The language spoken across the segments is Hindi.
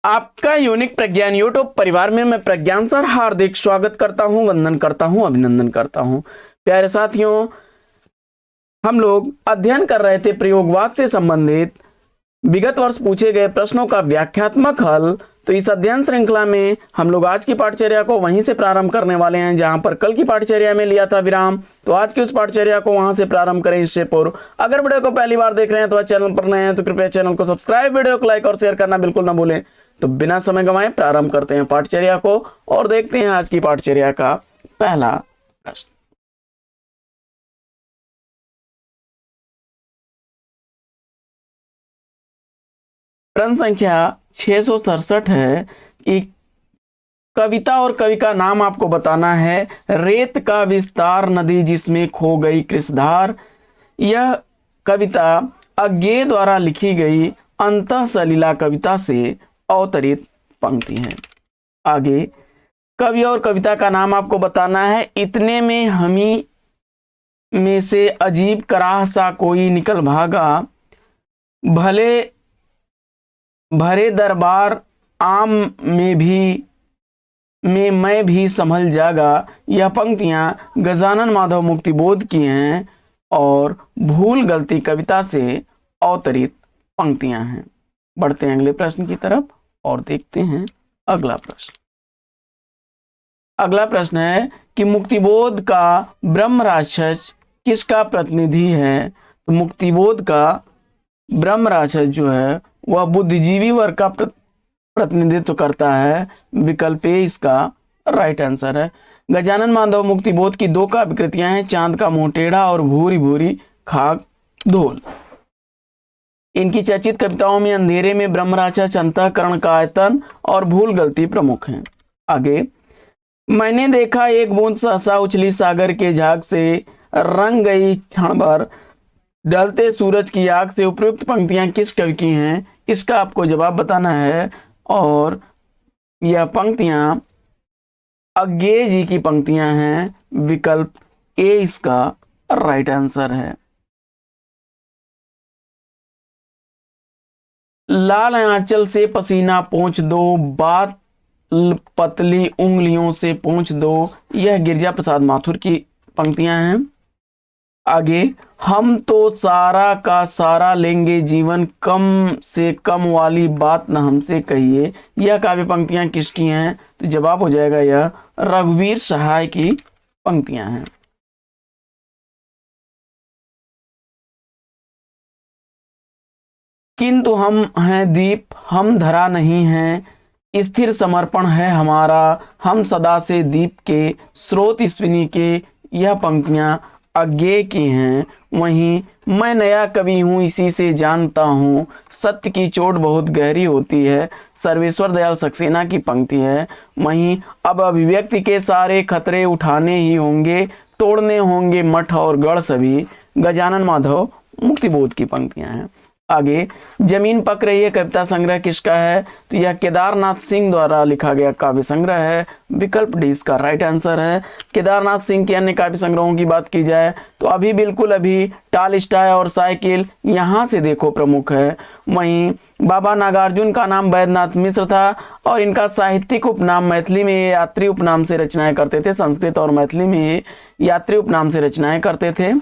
आपका यूनिक प्रज्ञान यूट्यूब परिवार में मैं प्रज्ञान सर हार्दिक स्वागत करता हूं, वंदन करता हूं, अभिनंदन करता हूं। प्यारे साथियों, हम लोग अध्ययन कर रहे थे प्रयोगवाद से संबंधित विगत वर्ष पूछे गए प्रश्नों का व्याख्यात्मक हल। तो इस अध्ययन श्रृंखला में हम लोग आज की पाठचर्या को वहीं से प्रारंभ करने वाले हैं जहां पर कल की पाठचर्या में लिया था विराम। तो आज की उस पाठचर्या को वहां से प्रारंभ करें। इससे पूर्व अगर वीडियो को पहली बार देख रहे हैं तो चैनल पर नए हैं तो कृपया चैनल को सब्सक्राइब, वीडियो को लाइक और शेयर करना बिल्कुल ना भूलें। तो बिना समय गंवाए प्रारंभ करते हैं पाठचर्या को और देखते हैं आज की पाठचर्या का पहला प्रश्न। प्रश्न संख्या 667 है कि कविता और कवि का नाम आपको बताना है। रेत का विस्तार नदी जिसमें खो गई कृषधार। यह कविता अज्ञेय द्वारा लिखी गई अंतः सलीला कविता से अवतरित पंक्ति है। आगे कवि और कविता का नाम आपको बताना है। इतने में हमी में से अजीब कराह सा कोई निकल भागा, भले भरे दरबार आम में मैं भी संभल जागा। यह पंक्तियां गजानन माधव मुक्तिबोध की हैं और भूल गलती कविता से अवतरित पंक्तियां हैं। बढ़ते हैं अगले प्रश्न की तरफ और देखते हैं अगला प्रश्न। अगला प्रश्न है कि मुक्तिबोध का ब्रह्म राक्षस किसका प्रतिनिधि है। तो मुक्तिबोध का ब्रह्म राक्षस जो है वह बुद्धिजीवी वर्ग का प्रतिनिधित्व करता है। विकल्प ए इसका राइट आंसर है। गजानन माधव मुक्तिबोध की दो काव्यकृतियां हैं, चांद का मुंह टेढ़ा और भूरी भूरी खाक धोल। इनकी चर्चित कविताओं में अंधेरे में ब्रह्म राक्षस, अंतःकरण का आयतन और भूल गलती प्रमुख हैं। आगे मैंने देखा एक बूंद सहसा उछली सागर के झाग से, रंग गई क्षण भर ढलते सूरज की आग से। उपयुक्त पंक्तियां किस कवि की हैं, इसका आपको जवाब बताना है और यह पंक्तियां अज्ञेय जी की पंक्तियां हैं। विकल्प ए इसका राइट आंसर है। लाल आंचल से पसीना पोंछ दो, बात पतली उंगलियों से पोंछ दो। यह गिरिजा प्रसाद माथुर की पंक्तियां हैं। आगे हम तो सारा का सारा लेंगे जीवन, कम से कम वाली बात न हमसे कहिए। यह काव्य पंक्तियां किसकी हैं, तो जवाब हो जाएगा यह रघुवीर सहाय की पंक्तियां हैं। किंतु हम हैं दीप, हम धरा नहीं हैं, स्थिर समर्पण है हमारा, हम सदा से दीप के स्रोत स्विनी के। यह पंक्तियां अज्ञेय की हैं। वहीं मैं नया कवि हूँ इसी से जानता हूँ, सत्य की चोट बहुत गहरी होती है। सर्वेश्वर दयाल सक्सेना की पंक्ति है। वहीं अब अभिव्यक्ति के सारे खतरे उठाने ही होंगे, तोड़ने होंगे मठ और गढ़ सभी। गजानन माधव मुक्तिबोध की पंक्तियां हैं। आगे जमीन पक रही है कविता संग्रह किसका है, तो यह केदारनाथ सिंह द्वारा लिखा गया काव्य संग्रह है। विकल्प डी इसका राइट आंसर है। केदारनाथ सिंह के अन्य काव्य संग्रहों की बात की जाए तो अभी बिल्कुल अभी, टालस्टॉय और साइकिल यहाँ से देखो प्रमुख है। वहीं बाबा नागार्जुन का नाम वैद्यनाथ मिश्र था और इनका साहित्यिक उपनाम मैथिली में यात्री उपनाम से रचनाएं करते थे। संस्कृत और मैथिली में यात्री उपनाम से रचनाएं करते थे।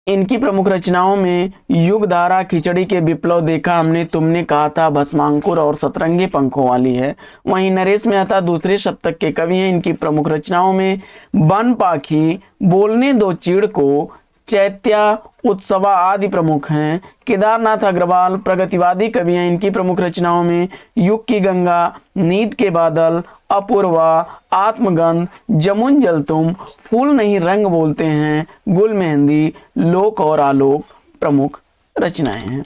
इनकी प्रमुख रचनाओं में युगधारा, खिचड़ी के विप्लव, देखा हमने, तुमने कहा था, भस्मांकुर और सतरंगी पंखों वाली है। वहीं नरेश मेहता दूसरे शतक के कवि हैं। इनकी प्रमुख रचनाओं में वन पाखी, बोलने दो चिड़ को, चैत्या, उत्सवा आदि प्रमुख हैं। केदारनाथ अग्रवाल प्रगतिवादी कवि हैं। इनकी प्रमुख रचनाओं में युग की गंगा, नींद के बादल, अपूर्वा, आत्मगंध, जमुन जल तुम, फूल नहीं रंग बोलते हैं, गुल मेहंदी, लोक और आलोक प्रमुख रचनाएं हैं।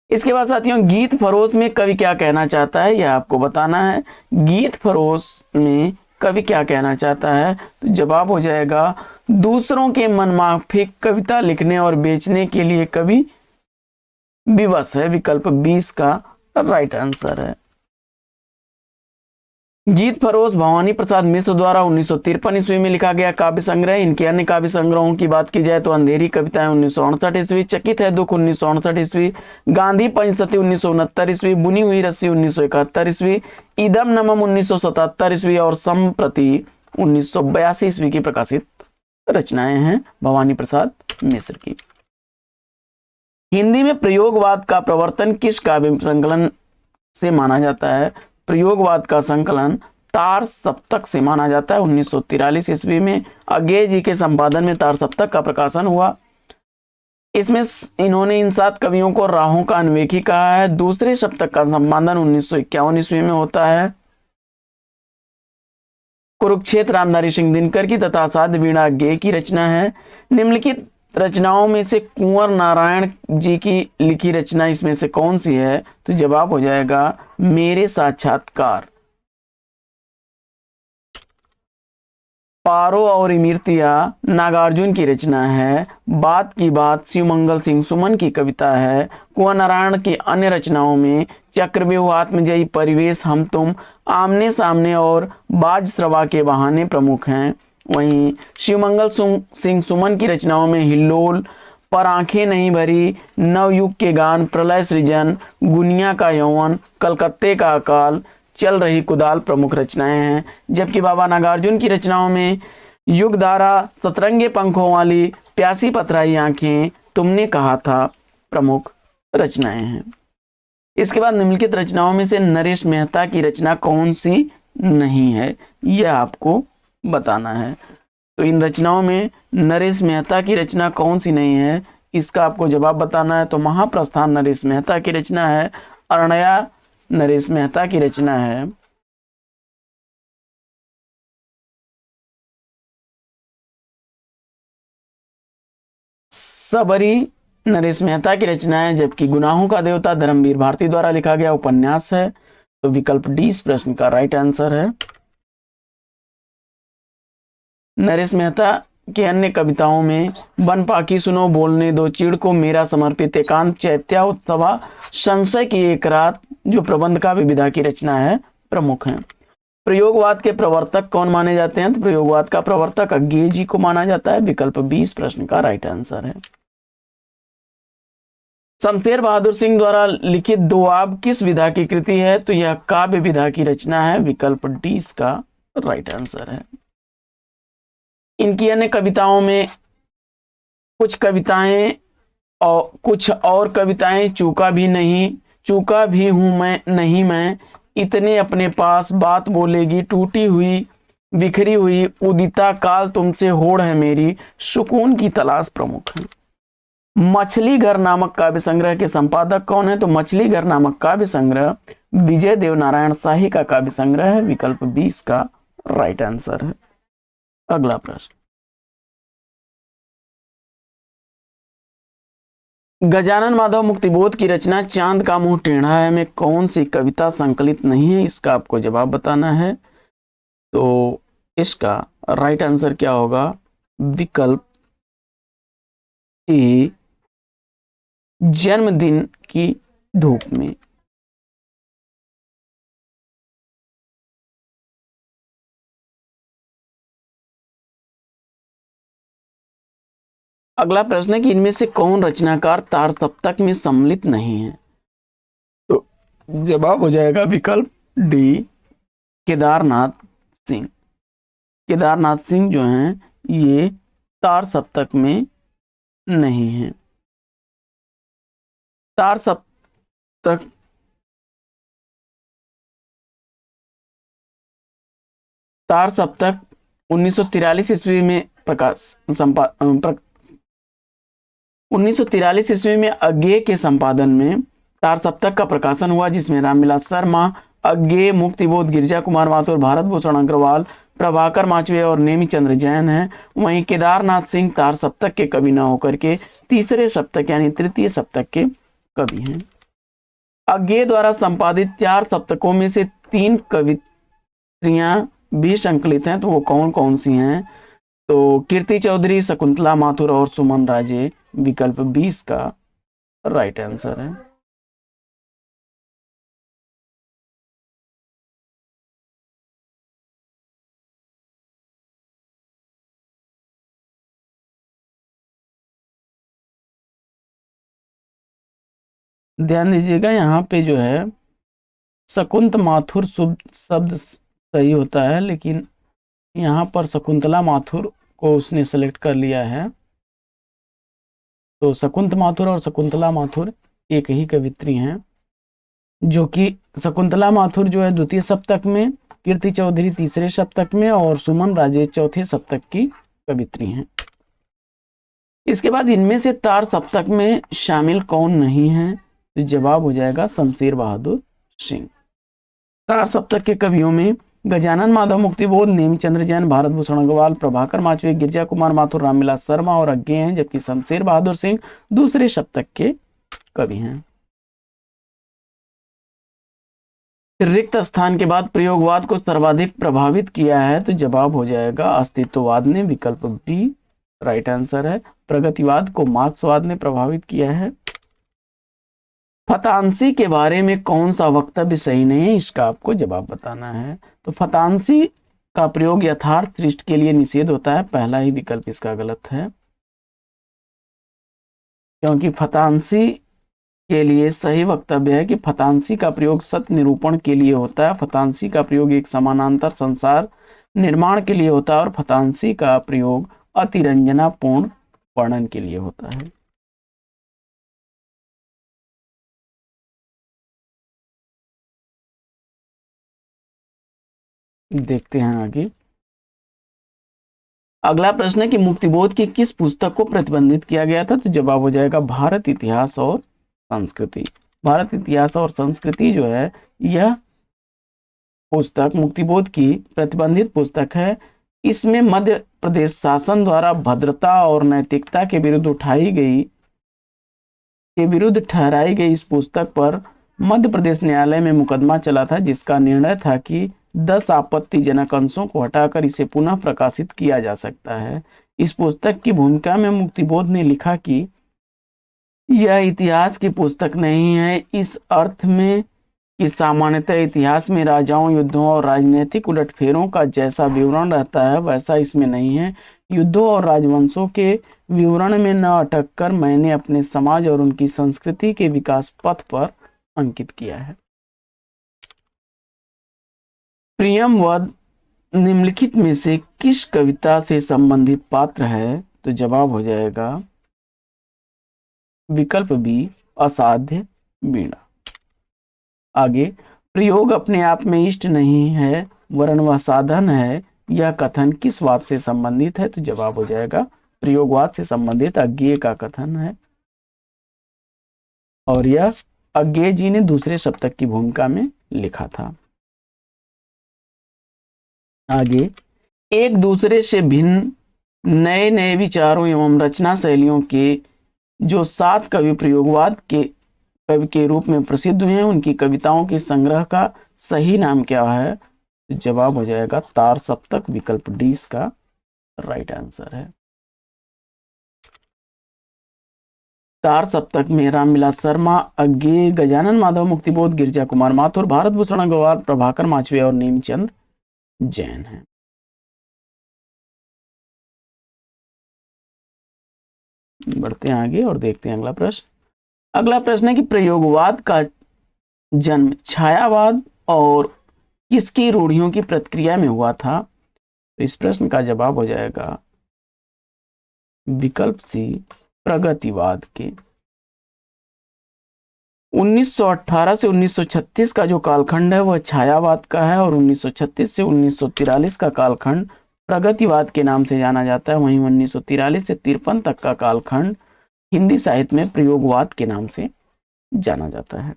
इसके बाद साथियों गीत फरोश में कवि क्या कहना चाहता है यह आपको बताना है। गीत फरोश में कवि क्या कहना चाहता है, तो जवाब हो जाएगा दूसरों के मनमाफिक कविता लिखने और बेचने के लिए कवि विवश है। विकल्प 20 का राइट आंसर है। गीत फरोश भवानी प्रसाद मिश्र द्वारा 1953 ईस्वी में लिखा गया काव्य संग्रह। इनके अन्य काव्य संग्रहों की बात की जाए तो अंधेरी कविताएं 1968 ईस्वी, चकित है दुख 1968 ईस्वी, गांधी पंचसती 1969 ईस्वी, बुनी हुई रस्सी 1971 ईस्वी, इदम नमम 1977 ईस्वी और संप्रति 1982 ईस्वी की प्रकाशित रचनाएं हैं भवानी प्रसाद मिश्र की। हिंदी में प्रयोगवाद का प्रवर्तन किस काव्य संकलन से माना जाता है? प्रयोगवाद का संकलन तार सप्तक से माना जाता है। 1943 ईस्वी में अज्ञेय जी के संपादन में तार सप्तक का प्रकाशन हुआ। इसमें इन्होंने इन 7 कवियों को राहों का अन्वेषी कहा है। दूसरे सप्तक का संपादन 1951 ईस्वी में होता है। कुरुक्षेत्र रामधारी सिंह दिनकर की तथा साध्य वीणा अज्ञेय की रचना है। निम्नलिखित रचनाओं में से कुंवर नारायण जी की लिखी रचना इसमें से कौन सी है? तो जवाब हो जाएगा मेरे साक्षात्कार। पारो और इमृतिया नागार्जुन की रचना है। बात की बात शिवमंगल सिंह सुमन की कविता है। कुंवर नारायण की अन्य रचनाओं में चक्रव्यूह, आत्मजयी, परिवेश, हम तुम, आमने सामने और बाज श्रवा के बहाने प्रमुख हैं। वहीं शिवमंगल सिंह सुमन की रचनाओं में हिल्लोल, पर आंखें नहीं भरी, नवयुग के गान, प्रलय सृजन, गुनिया का यौवन, कलकत्ते का अकाल, चल रही कुदाल प्रमुख रचनाएं हैं। जबकि बाबा नागार्जुन की रचनाओं में युगधारा, सतरंगे पंखों वाली, प्यासी पथराई आंखें, तुमने कहा था प्रमुख रचनाएं हैं। इसके बाद निम्नलिखित रचनाओं में से नरेश मेहता की रचना कौन सी नहीं है, यह आपको बताना है। तो इन रचनाओं में नरेश मेहता की रचना कौन सी नहीं है, इसका आपको जवाब बताना है। तो महाप्रस्थान नरेश मेहता की रचना है। अरण्या नरेश मेहता की रचना है। सबरी नरेश मेहता की रचना है। जबकि गुनाहों का देवता धर्मवीर भारती द्वारा लिखा गया उपन्यास है। तो विकल्प डी इस प्रश्न का राइट आंसर है। नरेश मेहता की अन्य कविताओं में बन पाकी सुनो, बोलने दो चिड़ को, मेरा समर्पित एकांत, चैत्या उत्सवा, संशय की एक रात, जो प्रबंध का विविधा की रचना है, प्रमुख हैं। प्रयोगवाद के प्रवर्तक कौन माने जाते हैं? तो प्रयोगवाद का प्रवर्तक अज्ञेय जी को माना जाता है। विकल्प 20 प्रश्न का राइट आंसर है। शमशेर बहादुर सिंह द्वारा लिखित दोआब किस विधा की कृति है? तो यह काव्य विधा की रचना है। विकल्प डी इसका राइट आंसर है। इनकी अन्य कविताओं में कुछ कविताएं और कुछ और कविताएं चूका भी नहीं, चूका भी हूं मैं नहीं, मैं इतने अपने पास, बात बोलेगी टूटी हुई बिखरी हुई, उदिता काल तुमसे होड़ है मेरी, सुकून की तलाश प्रमुख है। मछली घर नामक काव्य संग्रह के संपादक कौन है? तो मछली घर नामक काव्य संग्रह विजय देव नारायण शाही का काव्य संग्रह है। विकल्प 20 का राइट आंसर है। अगला प्रश्न, गजानन माधव मुक्तिबोध की रचना चांद का मुंह टेढ़ा है में कौन सी कविता संकलित नहीं है? इसका आपको जवाब बताना है। तो इसका राइट आंसर क्या होगा? विकल्प ए, जन्मदिन की धूप में। अगला प्रश्न है कि इनमें से कौन रचनाकार तार सप्तक में सम्मिलित नहीं है? तो जवाब हो जाएगा विकल्प डी, केदारनाथ सिंह। केदारनाथ सिंह जो हैं ये तार सप्तक में नहीं है। तार सप्तक तार सप्तक 1943 ईस्वी में प्रकाश 1943 ईस्वी में अज्ञेय के संपादन में तार सप्तक का प्रकाशन हुआ, जिसमें रामविलास शर्मा, अज्ञेय, मुक्तिबोध, गिरिजा कुमार माथुर, भारत भूषण अग्रवाल, प्रभाकर माचवे और नेमी चंद्र जैन हैं। वहीं केदारनाथ सिंह तार सप्तक के कवि न होकर के तीसरे सप्तक यानी तृतीय सप्तक के कवि हैं। अज्ञेय द्वारा संपादित 4 सप्तकों में से 3 कवित्रियां भी संकलित हैं। तो वो कौन कौन सी हैं? तो कीर्ति चौधरी, शकुंतला माथुर और सुमन राजे। विकल्प 20 का राइट आंसर है। ध्यान दीजिएगा, यहाँ पे जो है शकुंत माथुर शुभ शब्द सही होता है, लेकिन यहाँ पर शकुंतला माथुर को उसने सेलेक्ट कर लिया है। तो शकुंत माथुर और शकुंतला माथुर एक ही कवित्री हैं, जो कि शकुंतला माथुर जो है द्वितीय सप्तक में, कीर्ति चौधरी तीसरे सप्तक में और सुमन राजे चौथे सप्तक की कवित्री हैं। इसके बाद इनमें से तार सप्तक में शामिल कौन नहीं है? तो जवाब हो जाएगा शमशेर बहादुर सिंह। तार सप्तक के कवियों में गजानन माधव, मुक्तिबोध, नेमिचंद्र जैन, भारत भूषण अग्रवाल, प्रभाकर माचवे, गिरजा कुमार माथुर, रामविलास शर्मा और अज्ञे हैं, जबकि शमशेर बहादुर सिंह दूसरे सप्तक के कवि हैं। रिक्त स्थान के बाद प्रयोगवाद को सर्वाधिक प्रभावित किया है, तो जवाब हो जाएगा अस्तित्ववाद ने, विकल्प बी राइट आंसर है। प्रगतिवाद को मार्क्सवाद ने प्रभावित किया है। फतांसी के बारे में कौन सा वक्तव्य सही नहीं है, इसका आपको जवाब बताना है। तो फतांसी का प्रयोग यथार्थ सृष्टि के लिए निषेध होता है, पहला ही विकल्प इसका गलत है, क्योंकि फतांसी के लिए सही वक्तव्य है कि फतांसी का प्रयोग सत्य निरूपण के लिए होता है, फतांसी का प्रयोग एक समानांतर संसार निर्माण के लिए होता है और फतांसी का प्रयोग अतिरंजनापूर्ण वर्णन के लिए होता है। देखते हैं आगे। अगला प्रश्न है कि मुक्तिबोध की किस पुस्तक को प्रतिबंधित किया गया था? तो जवाब हो जाएगा भारत इतिहास और संस्कृति। भारत इतिहास और संस्कृति जो है यह पुस्तक मुक्तिबोध की प्रतिबंधित पुस्तक है। इसमें मध्य प्रदेश शासन द्वारा भद्रता और नैतिकता के विरुद्ध ठहराई गई इस पुस्तक पर मध्य प्रदेश न्यायालय में मुकदमा चला था, जिसका निर्णय था कि 10 आपत्तिजनक अंशों को हटाकर इसे पुनः प्रकाशित किया जा सकता है। इस पुस्तक की भूमिका में मुक्तिबोध ने लिखा कि यह इतिहास की पुस्तक नहीं है, इस अर्थ में कि सामान्यतः इतिहास में राजाओं, युद्धों और राजनीतिक उलटफेरों का जैसा विवरण रहता है वैसा इसमें नहीं है। युद्धों और राजवंशों के विवरण में न अटक कर मैंने अपने समाज और उनकी संस्कृति के विकास पथ पर अंकित किया है। प्रियमवद निम्नलिखित में से किस कविता से संबंधित पात्र है? तो जवाब हो जाएगा विकल्प बी असाध्य वीणा। आगे, प्रयोग अपने आप में इष्ट नहीं है वरन वह साधन है, यह कथन किस वाद से संबंधित है? तो जवाब हो जाएगा प्रयोगवाद से संबंधित अज्ञेय का कथन है, और यह अज्ञेय जी ने दूसरे सप्तक की भूमिका में लिखा था। आगे, एक दूसरे से भिन्न नए नए विचारों एवं रचना शैलियों के जो 7 कवि प्रयोगवाद के कवि के रूप में प्रसिद्ध हुए हैं, उनकी कविताओं के संग्रह का सही नाम क्या है? जवाब हो जाएगा तार सप्तक, विकल्प डी इसका राइट आंसर है। तार सप्तक में रामविलास शर्मा, अज्ञेय, गजानन माधव, मुक्तिबोध, गिरजा कुमार माथुर, भारत भूषण अग्रवाल, प्रभाकर माचवे और नेमिचंद जैन है। बढ़ते हैं आगे और देखते हैं अगला प्रश्न। अगला प्रश्न है कि प्रयोगवाद का जन्म छायावाद और किसकी रूढ़ियों की प्रतिक्रिया में हुआ था? तो इस प्रश्न का जवाब हो जाएगा विकल्प सी प्रगतिवाद के। 1918 से 1936 का जो कालखंड है वह छायावाद का है और 1936 से 1943 का कालखंड प्रगतिवाद के नाम से जाना जाता है। वहीं 1943 से 53 तक का कालखंड हिंदी साहित्य में प्रयोगवाद के नाम से जाना जाता है।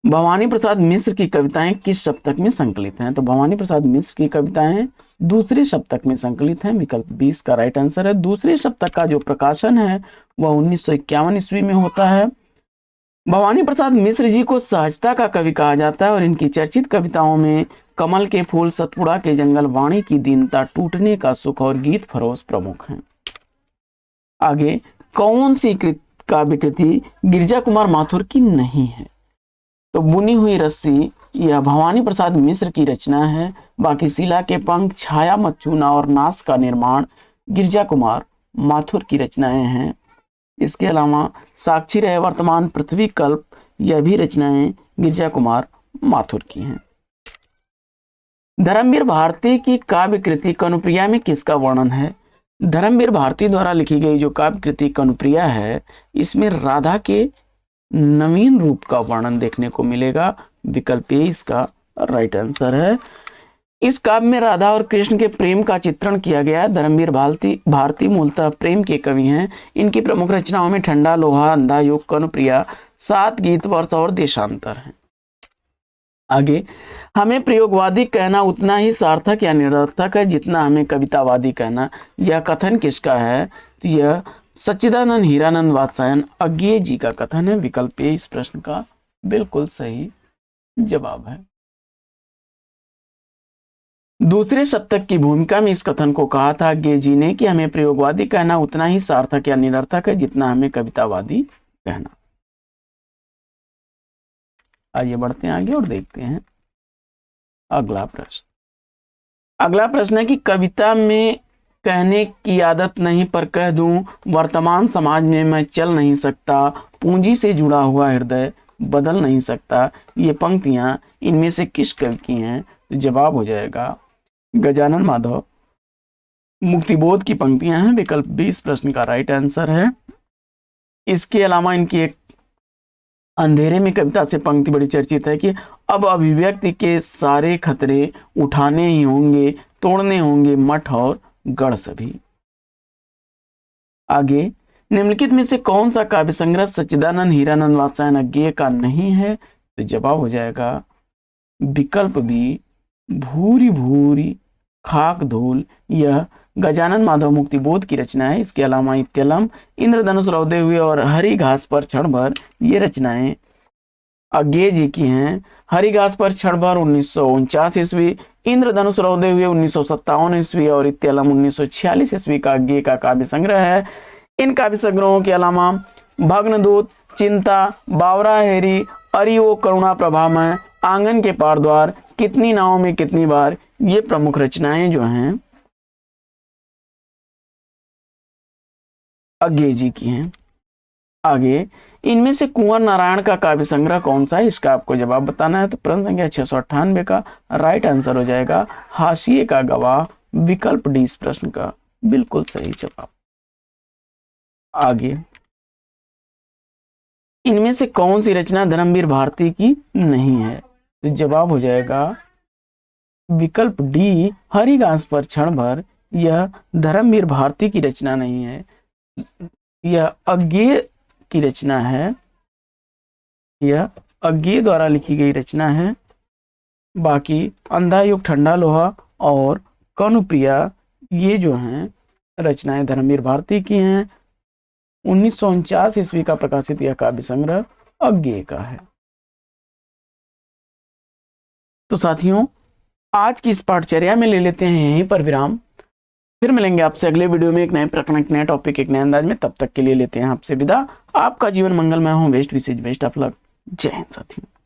भवानी प्रसाद मिश्र की कविताएं किस सप्तक में संकलित हैं? तो भवानी प्रसाद मिश्र की कविताएं दूसरे सप्तक में संकलित हैं, विकल्प 20 का राइट आंसर है। दूसरे सप्तक का जो प्रकाशन है वह 1951 ईस्वी में होता है। भवानी प्रसाद मिश्र जी को सहजता का कवि कहा जाता है और इनकी चर्चित कविताओं में कमल के फूल, सतपुड़ा के जंगल, वाणी की दीनता, टूटने का सुख और गीत फरोश प्रमुख हैं। आगे, कौन सी काव्य कृति गिरजा कुमार माथुर की नहीं है? तो बुनी हुई रस्सी यह भवानी प्रसाद मिश्र की रचना है। बाकी शिला के पंख, छाया मत छूना और नास का निर्माण गिरजा कुमार माथुर की रचनाएं हैं। इसके अलावा साक्षी रहे वर्तमान पृथ्वी कल्प, यह भी रचनाएं गिरिजा कुमार माथुर की हैं। धर्मवीर भारती की काव्य कृति कनुप्रिया में किसका वर्णन है? धर्मवीर भारती द्वारा लिखी गई जो काव्य कृति कनुप्रिया है, इसमें राधा के नवीन रूप का वर्णन देखने को मिलेगा। विकल्प ए इसका राइट आंसर है। इस काव्य में राधा और कृष्ण के प्रेम का चित्रण किया गया है। धर्मवीर भारती मूलतः प्रेम के कवि हैं। इनकी प्रमुख रचनाओं में ठंडा लोहा, अंधा युग, कनुप्रिया, 7 गीत, वर्ष और देशांतर हैं। आगे, हमें प्रयोगवादी कहना उतना ही सार्थक या निरर्थक है जितना हमें कवितावादी कहना, यह कथन किसका है? तो यह सच्चिदानंद हीरानंद वात्स्यायन अज्ञेय जी का कथन है। विकल्प ए इस प्रश्न का बिल्कुल सही जवाब है। दूसरे सप्तक की भूमिका में इस कथन को कहा था अज्ञेय जी ने कि हमें प्रयोगवादी कहना उतना ही सार्थक या निरर्थक है जितना हमें कवितावादी कहना। आइए बढ़ते हैं आगे और देखते हैं अगला प्रश्न। अगला प्रश्न है कि कविता में कहने की आदत नहीं पर कह दूं, वर्तमान समाज में मैं चल नहीं सकता, पूंजी से जुड़ा हुआ हृदय बदल नहीं सकता, ये पंक्तियां इनमें से किस कवि की हैं? तो जवाब हो जाएगा गजानन माधव मुक्तिबोध की पंक्तियां हैं। विकल्प बी इस प्रश्न का राइट आंसर है। इसके अलावा इनकी एक अंधेरे में कविता से पंक्ति बड़ी चर्चित है कि अब अभिव्यक्ति के सारे खतरे उठाने ही होंगे, तोड़ने होंगे मठ और गढ़ सभी। आगे, निम्नलिखित में से कौन सा काव्य संग्रह सच्चिदानंद हीरानंद वात्स्यायन अज्ञेय का नहीं है? तो जवाब हो जाएगा विकल्प बी भूरी भूरी खाक धूल, यह गजानन माधव मुक्तिबोध की रचना है। इसके अलावा इत्यलम, इंद्रधनुष रौदे हुए और हरी घास पर क्षण भर, ये रचनाएं अज्ञेय जी की हैं। हरी घास पर क्षण भर 1949 ईस्वी, इंद्रधनुष रौदे हुए 1957 ईस्वी और इत्यलम 1946 ईस्वी का अज्ञेय का काव्य संग्रह है। इन काव्य संग्रहों के अलावा भग्नदूत, चिंता, बावरा हेरी, अरियो, करुणा प्रभामय, आंगन के पार द्वार, कितनी नावों में कितनी बार, ये प्रमुख रचनाएं जो हैं अज्ञेय जी की हैं। आगे, इनमें से कुंवर नारायण का काव्य संग्रह कौन सा है? इसका आपको जवाब बताना है। तो प्रश्न संख्या 698 का राइट आंसर हो जाएगा हाशिए का गवाह। विकल्प डी इस प्रश्न का बिल्कुल सही जवाब। आगे, इनमें से कौन सी रचना धर्मवीर भारती की नहीं है? तो जवाब हो जाएगा विकल्प डी हरी घास पर क्षण भर, यह धर्मवीर भारती की रचना नहीं है, यह अज्ञेय की रचना है, यह अज्ञेय द्वारा लिखी गई रचना है। बाकी अंधा युग, ठंडा लोहा और कनुप्रिया, ये जो हैं रचनाएं धर्मवीर भारती की हैं। 1949 ईस्वी का प्रकाशित यह काव्य संग्रह अज्ञेय का है। तो साथियों, आज की इस पाठचर्या में ले लेते हैं यहीं पर विराम। फिर मिलेंगे आपसे अगले वीडियो में एक नए प्रकरण, एक नए टॉपिक, एक नए अंदाज में। तब तक के लिए लेते हैं आपसे विदा। आपका जीवन मंगलमय हो। बेस्ट विशेष बेस्ट ऑफ लक। जय हिंद साथियों।